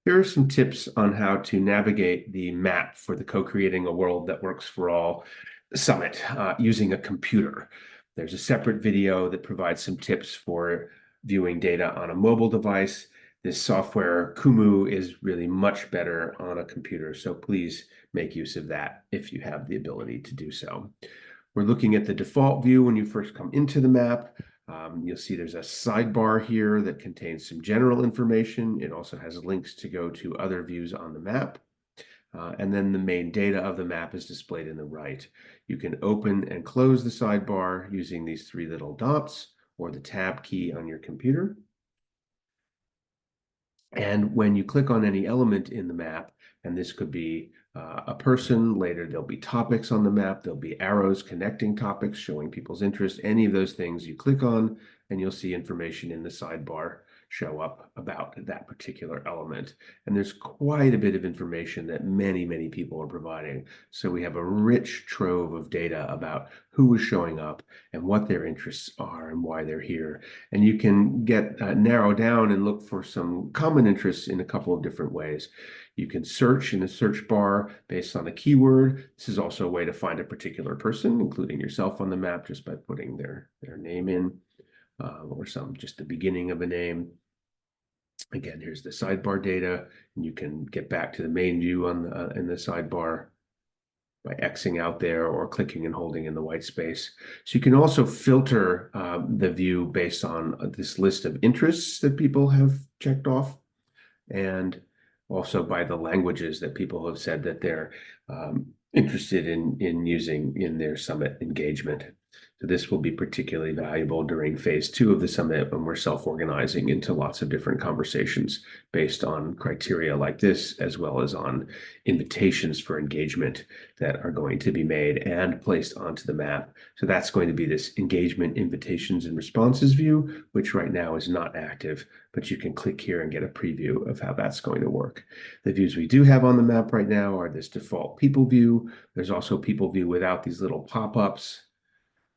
Here are some tips on how to navigate the map for the Co-Creating a World That Works for All Summit using a computer. There's a separate video that provides some tips for viewing data on a mobile device. This software, Kumu, is really much better on a computer, so please make use of that if you have the ability to do so. We're looking at the default view when you first come into the map. You'll see there's a sidebar here that contains some general information. It also has links to go to other views on the map. And then the main data of the map is displayed in the right. You can open and close the sidebar using these three little dots or the tab key on your computer. And when you click on any element in the map, and this could be a person, later there'll be topics on the map, there'll be arrows connecting topics, showing people's interest, any of those things you click on, and you'll see information in the sidebar show up about that particular element. And there's quite a bit of information that many people are providing. So we have a rich trove of data about who is showing up and what their interests are and why they're here. And you can get narrow down and look for some common interests in a couple of different ways. You can search in the search bar based on a keyword. This is also a way to find a particular person, including yourself on the map, just by putting their name in. Or just the beginning of a name. Again, here's the sidebar data, and you can get back to the main view on in the sidebar by Xing out there or clicking and holding in the white space. So you can also filter the view based on this list of interests that people have checked off, and also by the languages that people have said that they're interested in using in their summit engagement. So this will be particularly valuable during phase 2 of the summit when we're self-organizing into lots of different conversations based on criteria like this, as well as on invitations for engagement that are going to be made and placed onto the map. So that's going to be this engagement invitations and responses view, which right now is not active, but you can click here and get a preview of how that's going to work. The views we do have on the map right now are this default people view. There's also people view without these little pop-ups,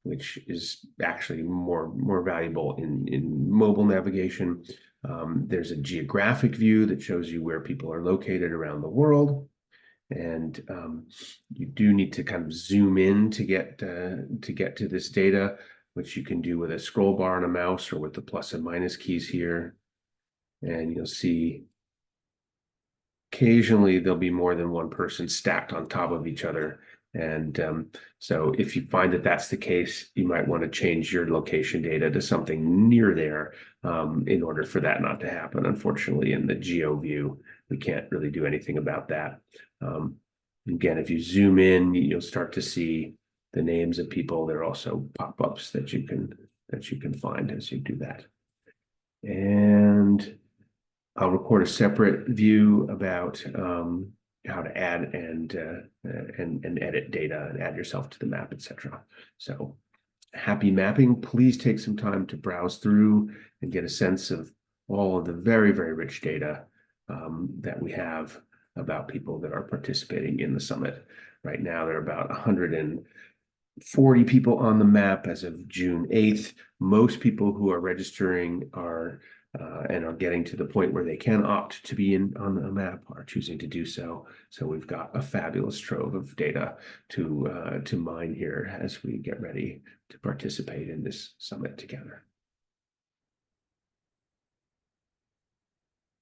which is actually more valuable in mobile navigation. There's a geographic view that shows you where people are located around the world. And you do need to kind of zoom in to get to this data, which you can do with a scroll bar on a mouse or with the plus and minus keys here. And you'll see occasionally there'll be more than one person stacked on top of each other. And so if you find that that's the case, you might want to change your location data to something near there in order for that not to happen. Unfortunately, in the geo view, we can't really do anything about that. Again, if you zoom in, you'll start to see the names of people. There are also pop-ups that you can find as you do that. And I'll record a separate view about how to add and edit data and add yourself to the map, etc. So happy mapping. Please take some time to browse through and get a sense of all of the very rich data that we have about people that are participating in the summit. Right now, there are about 140 people on the map as of June 8th. Most people who are registering and are getting to the point where they can opt to be on the map are choosing to do so. So we've got a fabulous trove of data to mine here as we get ready to participate in this summit together.